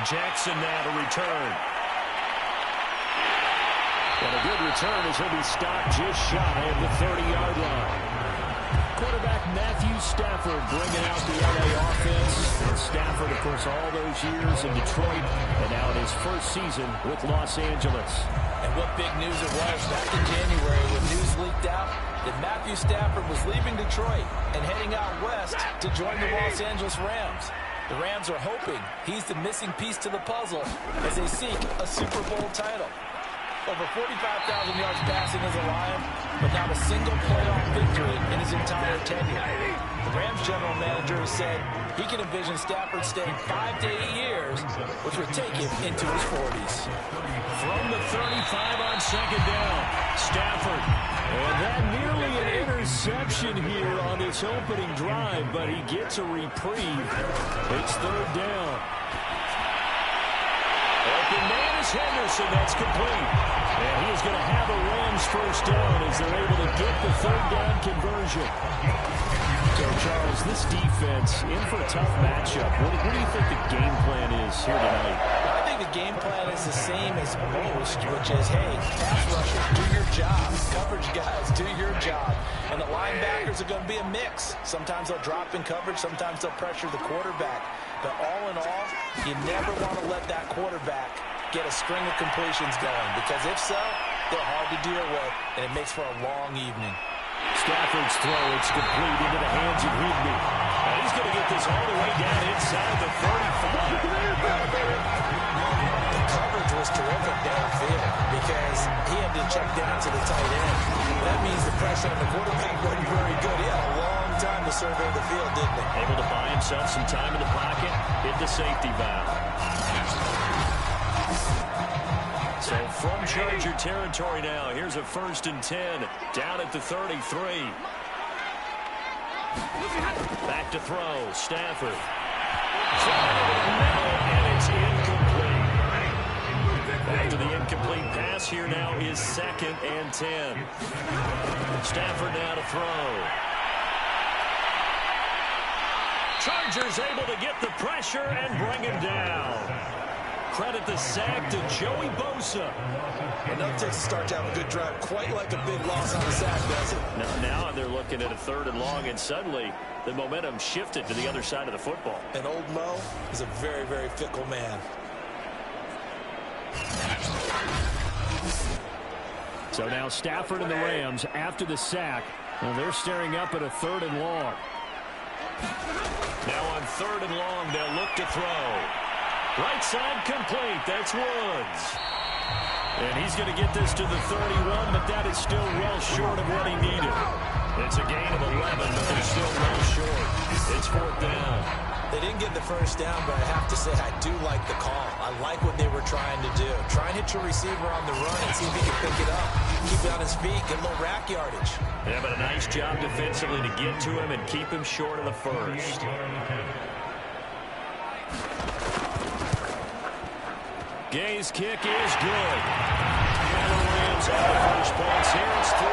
Jackson now to return. And a good return as he'll be stopped just shy of the 30-yard line. Quarterback Matthew Stafford bringing out the LA offense. And Stafford, of course, all those years in Detroit, and now in his first season with Los Angeles. And what big news it was back in January when news leaked out that Matthew Stafford was leaving Detroit and heading out west to join the Los Angeles Rams. The Rams are hoping he's the missing piece to the puzzle as they seek a Super Bowl title. Over 45,000 yards passing as a Lion, but not a single playoff victory in his entire tenure. The Rams general manager has said he can envision Stafford staying 5 to 8 years, which would take him into his 40s. From the 35 on second down, Stafford. And that nearly an interception here on this opening drive, but he gets a reprieve. It's third down. Open man is Henderson. That's complete. And he is going to have a Rams first down as they're able to get the third down conversion. So, Charles, this defense in for a tough matchup. What do you think the game plan is here tonight? I think the game plan is the same as most, which is, hey, pass rushers, do your job. Coverage guys, do your job. And the linebackers are going to be a mix. Sometimes they'll drop in coverage. Sometimes they'll pressure the quarterback. But all in all, you never want to let that quarterback get a string of completions going, because if so, they're hard to deal with, and it makes for a long evening. Stafford's throw, it's complete into the hands of Higbee. And he's going to get this all the way down inside the 35. The coverage was terrific downfield because he had to check down to the tight end. That means the pressure on the quarterback wasn't very good. He had a long time to survey the field, didn't he? Able to buy himself some time in the pocket, hit the safety valve. So from Charger territory now, here's a 1st and 10 down at the 33. Back to throw, Stafford. And it's incomplete. After the incomplete pass, here now is 2nd and 10. Stafford now to throw. Chargers able to get the pressure and bring him down. Credit the sack to Joey Bosa. Enough takes a start to have a good drive, quite like a big loss on the sack, does it? Now they're looking at a 3rd and long, and suddenly the momentum shifted to the other side of the football. And old Mo is a very, very fickle man. So now Stafford and the Rams after the sack. And they're staring up at a 3rd and long. Now on 3rd and long, they'll look to throw. Right side complete. That's Woods. And he's going to get this to the 31, but that is still well short of what he needed. It's a gain of 11, but they're still well short. It's 4th down. They didn't get the first down, but I have to say I do like the call. I like what they were trying to do. Try and hit your receiver on the run and see if he can pick it up. Keep it on his feet, get a little rack yardage. Yeah, but a nice job defensively to get to him and keep him short of the first. Gay's kick is good. And the Rams have the first points here. It's 3-0.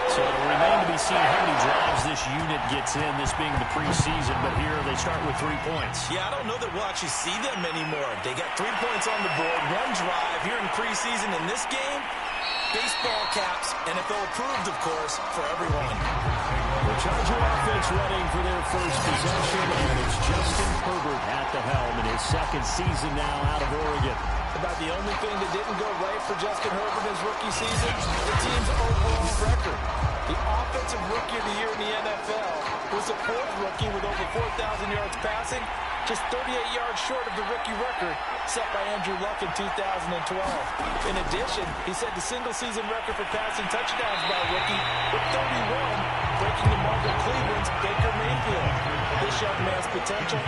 So it'll remain to be seen how many drives this unit gets in, this being the preseason. But here they start with 3 points. Yeah, I don't know that we'll actually see them anymore. They got 3 points on the board, 1 drive here in preseason. In this game, baseball caps, NFL approved, of course, for everyone. The Charger offense running for their first possession, and it's Justin Herbert at the helm in his 2nd season now out of Oregon. About the only thing that didn't go right for Justin Herbert in his rookie season, the team's overall record. The offensive rookie of the year in the NFL was the 4th rookie with over 4,000 yards passing, just 38 yards short of the rookie record set by Andrew Luck in 2012. In addition, he set the single-season record for passing touchdowns by a rookie with 31, breaking the mark of Cleveland's Baker Mayfield. This young man's potential,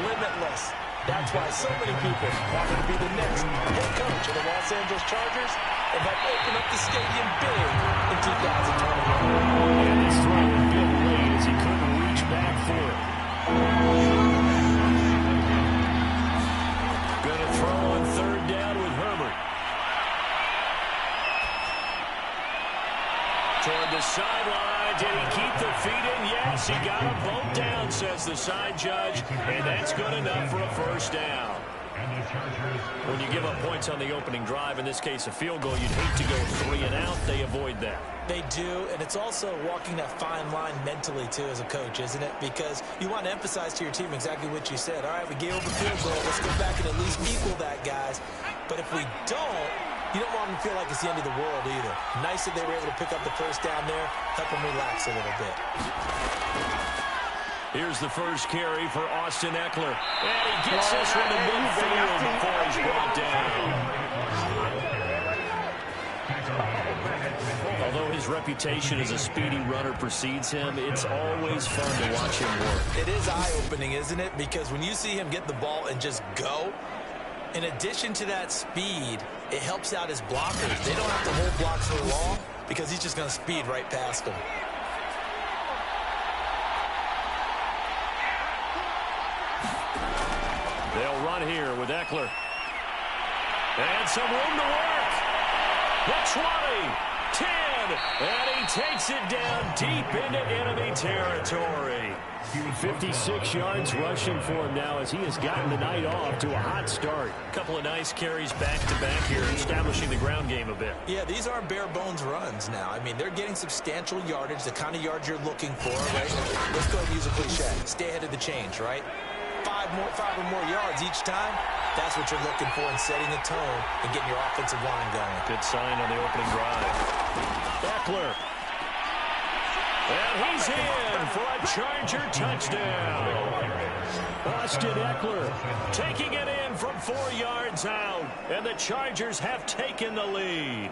limitless. That's why so many people want him to be the next head coach of the Los Angeles Chargers and help open up the stadium big in 2021. And his throw a bit late as he couldn't reach back for it. Going to throw on 3rd down with Herbert. Toward the sideline, did he keep the feet in? Yes, he got them both down, says the side judge, and that's good enough for a first down. When you give up points on the opening drive, in this case a field goal, you'd hate to go 3 and out. They avoid that. They do, and it's also walking that fine line mentally, too, as a coach, isn't it? Because you want to emphasize to your team exactly what you said. All right, we gave up a field goal. Let's go back and at least equal that, guys. But if we don't, you don't want them to feel like it's the end of the world either. Nice that they were able to pick up the first down there, help them relax a little bit. Here's the first carry for Austin Eckler. And he gets this one to midfield before he's brought down. Although his reputation as a speedy runner precedes him, it's always fun to watch him work. It is eye-opening, isn't it? Because when you see him get the ball and just go, in addition to that speed, it helps out his blockers. They don't have to hold blocks for long because he's just going to speed right past them. They'll run here with Eckler. And some room to work. The 20, 10, and he takes it down deep into enemy territory. 56 yards rushing for him now as he has gotten the night off to a hot start. A couple of nice carries back-to-back here, establishing the ground game a bit. Yeah, these aren't bare-bones runs now. I mean, they're getting substantial yardage, the kind of yards you're looking for, right? Let's go ahead and use a cliche. Stay ahead of the change, right? Five or more yards each time, that's what you're looking for in setting the tone and getting your offensive line going. Good sign on the opening drive. Eckler. And he's in for a Charger touchdown. Austin Eckler taking it in from 4 yards out, and the Chargers have taken the lead.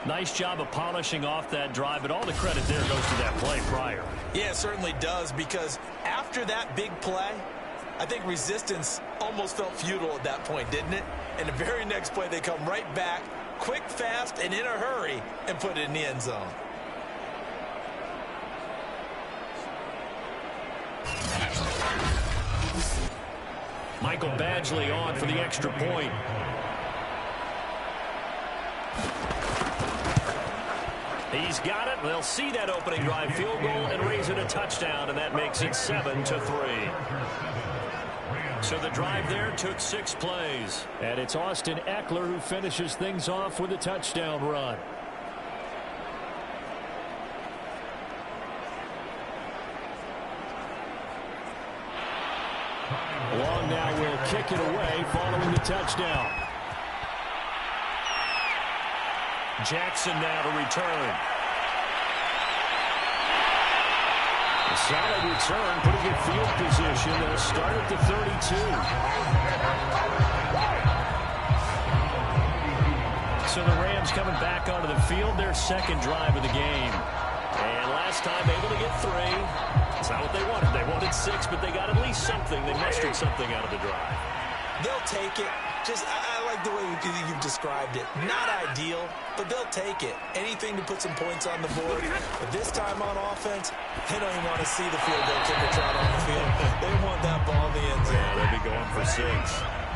Nice job of polishing off that drive, but all the credit there goes to that play prior. Yeah, it certainly does, because after that big play, I think resistance almost felt futile at that point, didn't it? And the very next play, they come right back, quick, fast, and in a hurry, and put it in the end zone. Michael Badgley on for the extra point. He's got it. They'll see that opening drive field goal and raise it a touchdown, and that makes it 7-3. So the drive there took 6 plays. And it's Austin Eckler who finishes things off with a touchdown run. Long now will kick it away following the touchdown. Jackson now to return. A solid return, pretty good field position. They'll start at the 32. So the Rams coming back onto the field, their second drive of the game. And last time able to get 3. It's not what they wanted. They wanted 6, but they got at least something. They mustered something out of the drive. They'll take it. Just, I like the way you've described it. Not ideal, but they'll take it. Anything to put some points on the board. But this time on offense, they don't even want to see the field goal kicker trot on the field. They want that ball in the end zone. Yeah, they'll be going for 6.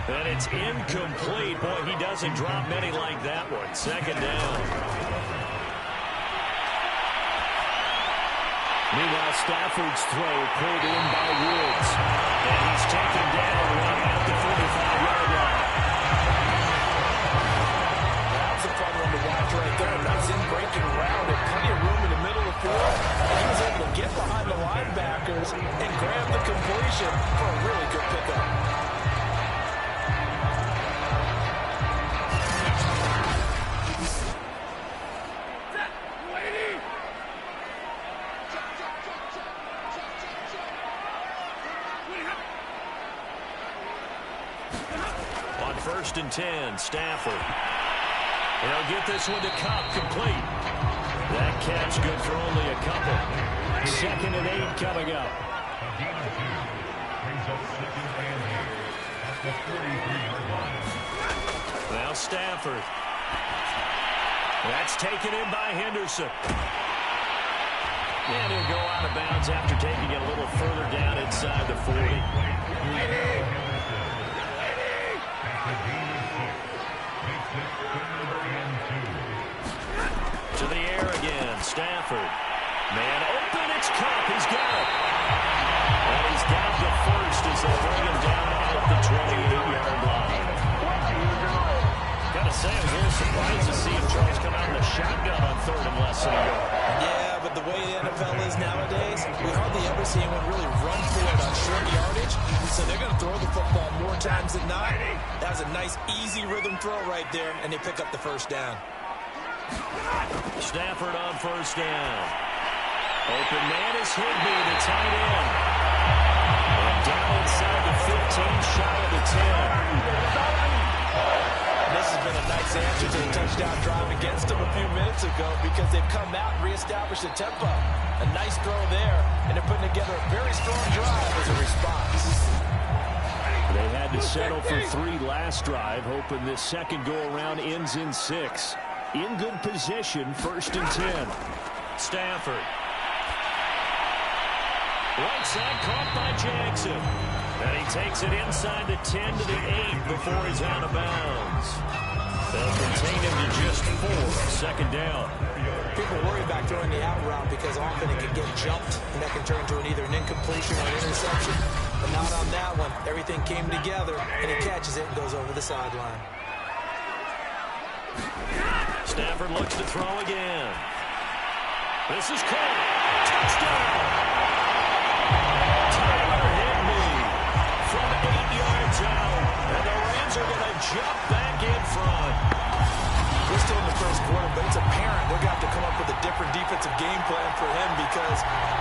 And it's incomplete. Boy, he doesn't drop many like that one. Second down. Meanwhile, Stafford's throw pulled in by Woods. And he's taken down right at the 45-yard line. That's a fun one to watch right there. Nice in-breaking route and plenty of room in the middle of the field. And he was able to get behind the linebackers and grab the completion for a really good pickup. On 1st and 10, Stafford. He'll get this one to Cup, complete. That catch good for only a couple. 2nd and 8 coming up. Now Stafford. That's taken in by Henderson. And he'll go out of bounds after taking it a little further down inside the 40. To the air again. Stafford. Man open. It's Cup. He's got it. And he's down to first as they bring him down at the 28-yard line. Gotta say, I was a little surprised to see him Charles come out in the shotgun on third and less than a yard. Yeah, but the way the NFL is nowadays, we hardly ever see anyone really run for it on short yardage. So they're going to throw the football more times than not. That was a nice, easy rhythm throw right there, and they pick up the first down. Stafford on first down. Open man is Higbee, the tight end. And down inside the 15, shy of the 10. This has been a nice answer to the touchdown drive against them a few minutes ago because they've come out and reestablished the tempo. A nice throw there, and they're putting together a very strong drive as a response. They had to settle for 3 last drive, hoping this second go-around ends in 6. In good position, first and 10. Stafford. Right side caught by Jackson. And he takes it inside the 10 to the 8 before he's out of bounds. They'll contain him to just 4. Second down. People worry about throwing the out route because often it can get jumped, and that can turn into either an incompletion or an interception. But not on that one. Everything came together, and he catches it and goes over the sideline. Stafford looks to throw again. This is caught. Touchdown! From 8 yards out, and the Rams are going to jump back in front. We're still in the first quarter, but it's apparent they're going to have to come up with a different defensive game plan for him because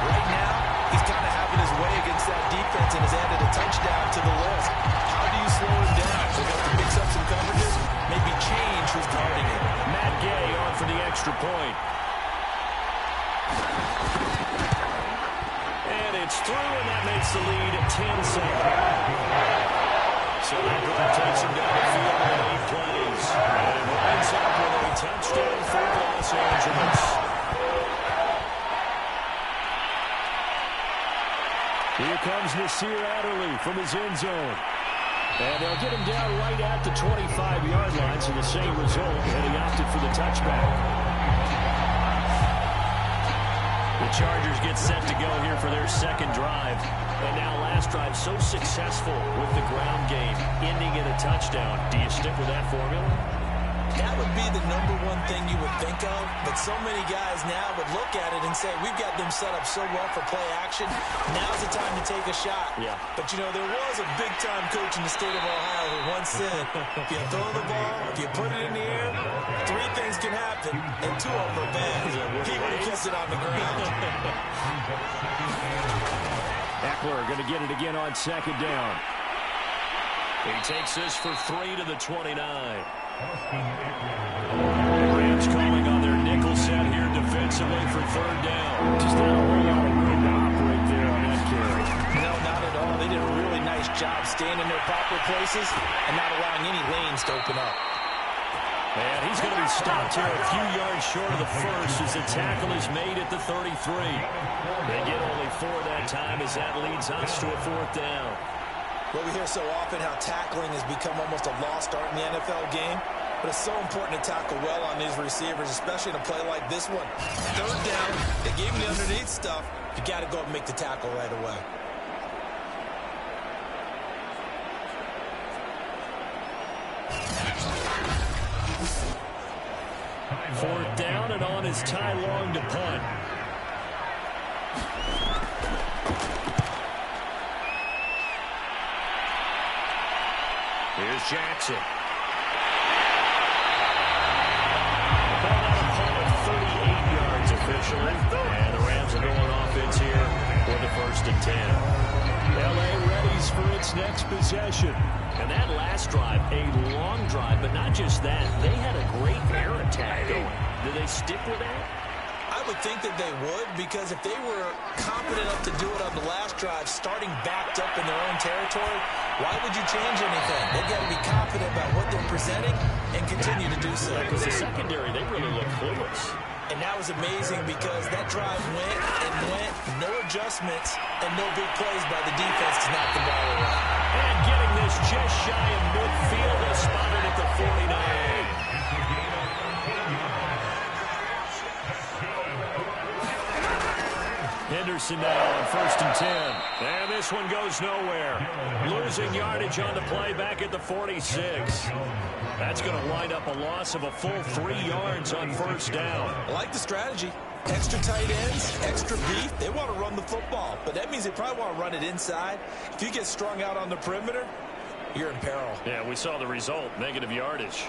right now he's kind of having his way against that defense and has added a touchdown to the list. How do you slow him down? They're going to have to mix up some coverages, maybe change who's guarding him. Matt Gay on for the extra point. And it's through, and that makes the lead 10-7. So that drive takes him down the field in 8 plays. And winds up with a touchdown for Los Angeles. Here comes Nasir Adderley from his end zone. And they'll get him down right at the 25-yard line, so the same result, and he opted for the touchback. The Chargers get set to go here for their second drive. And now last drive so successful with the ground game, ending in a touchdown. Do you stick with that formula? That would be the number one thing you would think of, but so many guys now would look at it and say, we've got them set up so well for play action. Now's the time to take a shot. Yeah. But, you know, there was a big-time coach in the state of Ohio who once said, if you throw the ball, if you put it in the air, 3 things can happen, and 2 of them are bad. He would have kept it on the ground. Eckler going to get it again on second down. He takes this for 3 to the 29. Rams calling on their nickel set here defensively for third down. Just not a whole lot of room to operate there on that carry. No, not at all. They did a really nice job staying in their proper places and not allowing any lanes to open up. And he's going to be stopped here a few yards short of the first as the tackle is made at the 33. They get only 4 that time as that leads us to a 4th down. Well, we hear so often how tackling has become almost a lost art in the NFL game, but it's so important to tackle well on these receivers, especially in a play like this one. Third down, they gave him the underneath stuff. You got to go and make the tackle right away. Fourth down, and on is Ty Long to punt. Here's Jackson. Ball out of punt of 38 yards officially. And the Rams are going offense here for the 1st and 10. L.A. readies for its next possession. And that last drive, a long drive, but not just that. They had a great air attack going. Do they stick with that? I would think that they would, because if they were confident enough to do it on the last drive, starting backed up in their own territory, why would you change anything? They've got to be confident about what they're presenting and continue to do so. Because the secondary, they really look clueless. And that was amazing because that drive went and went, no adjustments, and no big plays by the defense to knock the ball away. And getting this just shy of midfield, is spotted at the 49. Anderson now on 1st and 10. And this one goes nowhere. Losing yardage on the play back at the 46. That's going to wind up a loss of a full 3 yards on 1st down. I like the strategy. Extra tight ends, extra beef. They want to run the football, but that means they probably want to run it inside. If you get strung out on the perimeter, you're in peril. Yeah, we saw the result, negative yardage.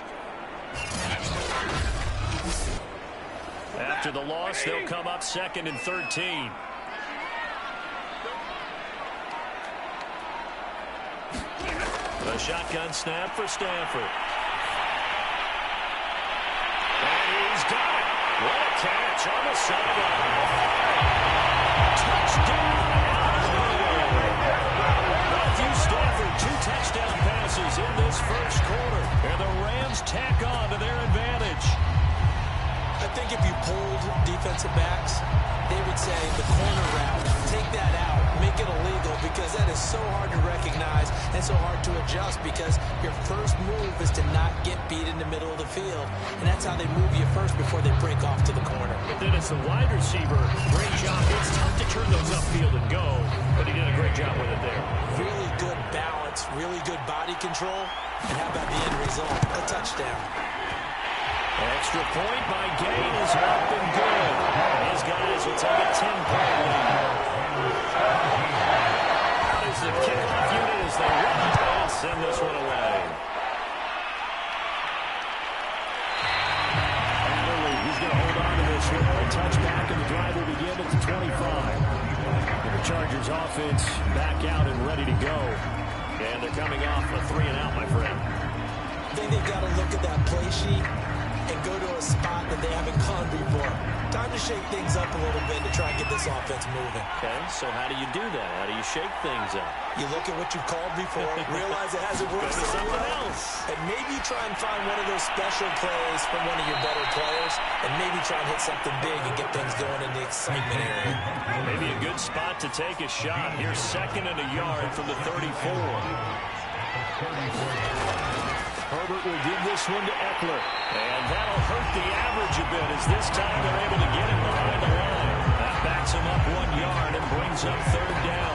After the loss, they'll come up 2nd and 13. The shotgun snap for Stanford. And he's got it. What a catch on the sideline. Touchdown. Matthew Stafford, 2 touchdown passes in this first quarter. And the Rams tack on to their advantage. I think if you pulled defensive backs, they would say the corner route, take that out, make it illegal, because that is so hard to recognize and so hard to adjust, because your first move is to not get beat in the middle of the field, and that's how they move you first before they break off to the corner. But then it's the wide receiver. Great job. It's tough to turn those upfield and go, but he did a great job with it there. Really good balance, really good body control, and how about the end result? A touchdown. Extra point by Gain is up and good. These guys will take a 10-point lead. Out is the kickoff unit as they run the pass, send this one away. Adderley, he's going to hold on to this here. A touchback, and the drive will begin at the 25. And the Chargers offense back out and ready to go. And they're coming off a 3-and-out, my friend. I think they've got to look at that play sheet and go to a spot that they haven't gone before. Time to shake things up a little bit to try and get this offense moving. Okay, so how do you do that? How do you shake things up? You look at what you've called before, realize it hasn't worked Go to so someone well, else. and maybe try and find one of those special plays from one of your better players, and maybe try and hit something big and get things going in the excitement area. Maybe a good spot to take a shot. Here's 2nd and a yard from the 34. Herbert will give this one to Eckler. And that'll hurt the average a bit as this time they're able to get him behind the line. That backs him up 1 yard and brings up 3rd down.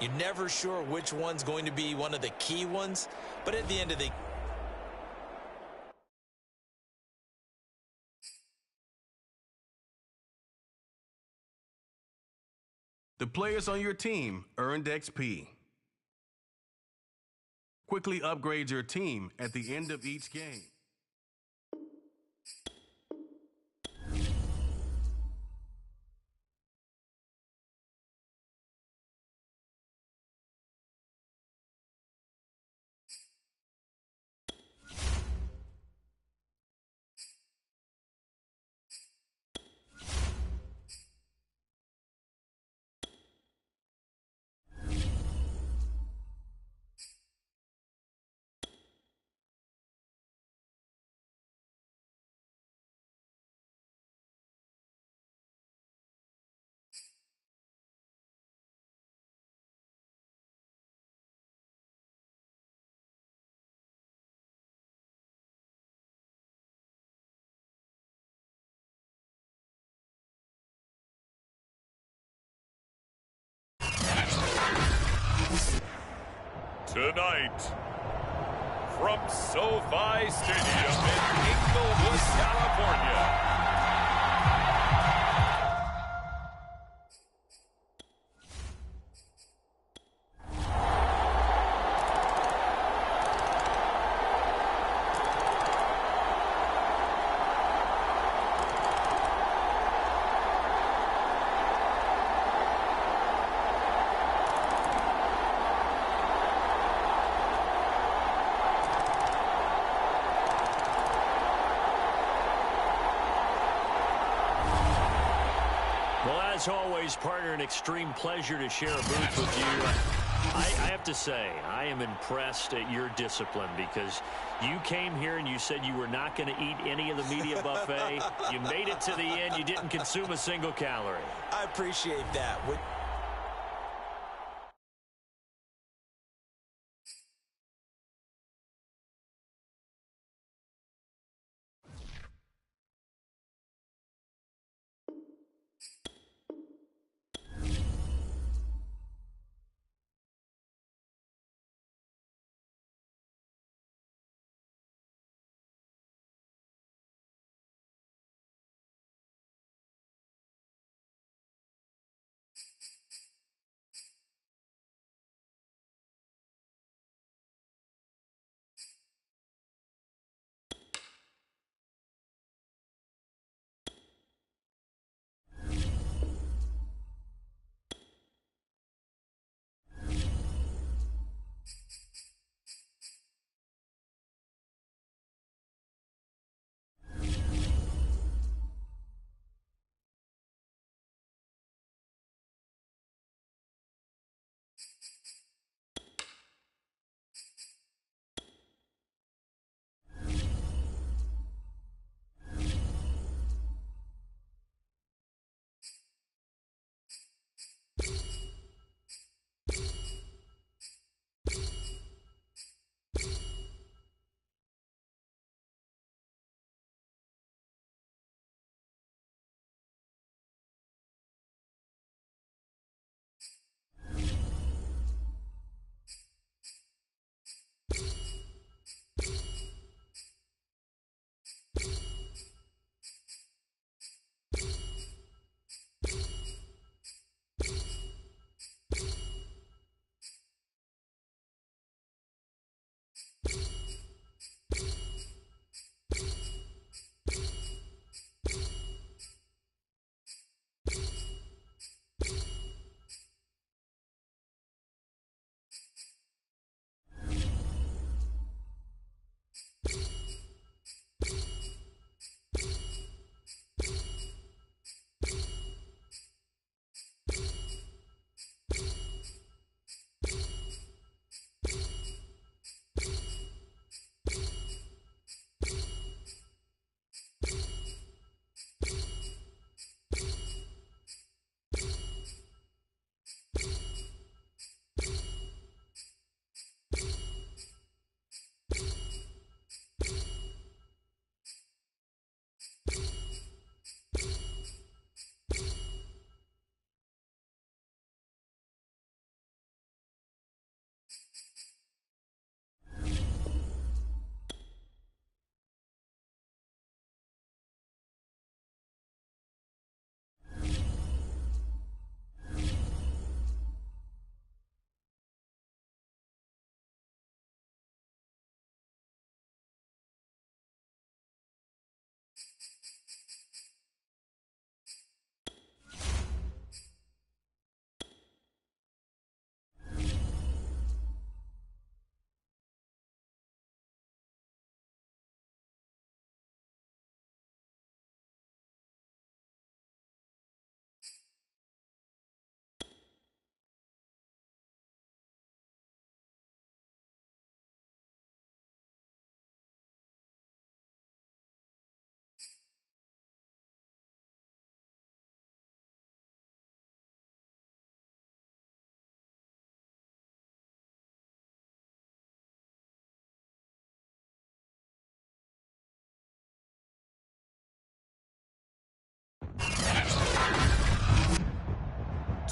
You're never sure which one's going to be one of the key ones, but at the end of the The players on your team earned XP. Quickly upgrade your team at the end of each game. Tonight, from SoFi Stadium in Inglewood, California. As always, partner, an extreme pleasure to share a booth with you. I have to say, I am impressed at your discipline because you came here and you said you were not going to eat any of the media buffet. You made it to the end. You didn't consume a single calorie. I appreciate that.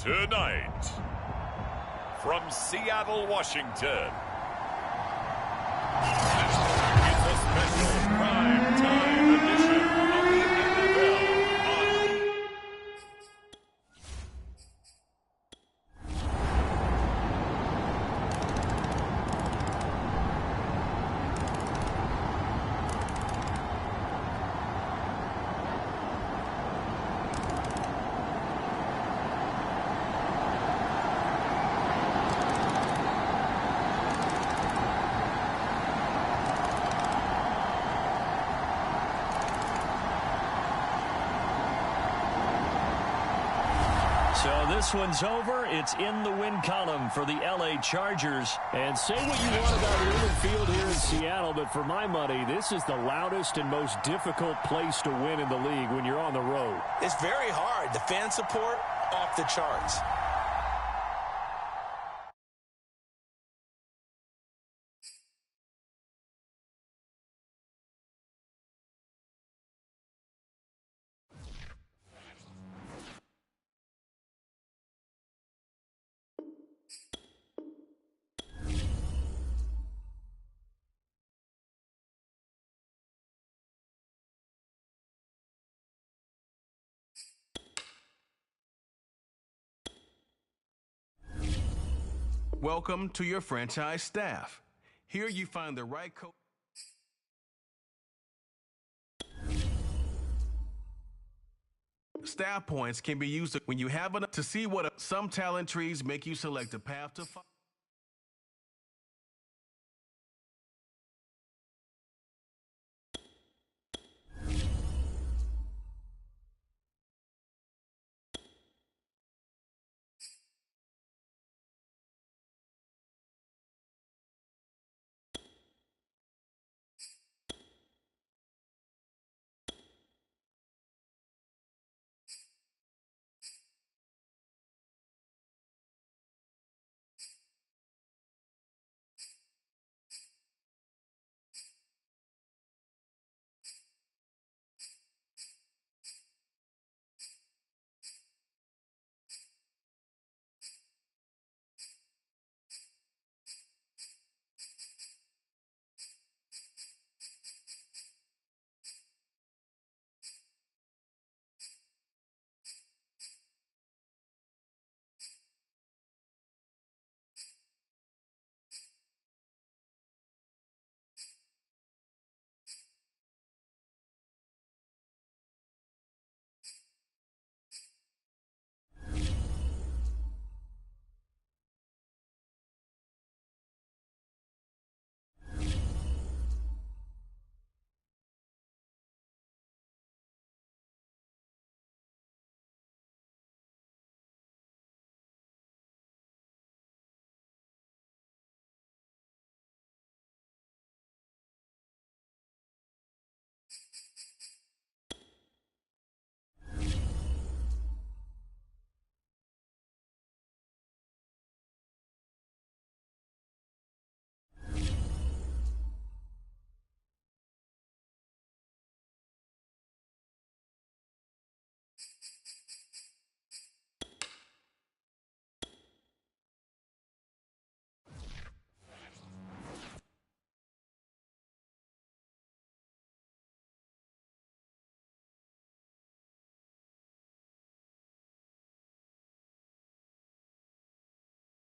Tonight, from Seattle, Washington, It's a special prime time edition of the NFL on So this one's over. It's in the win column for the L.A. Chargers. And say what you want about Lumen Field here in Seattle, but for my money, this is the loudest and most difficult place to win in the league when you're on the road. It's very hard. The fan support, off the charts. Welcome to your franchise staff. Here you find the right coach. Staff points can be used when you have enough to see what some talent trees make you select a path to follow.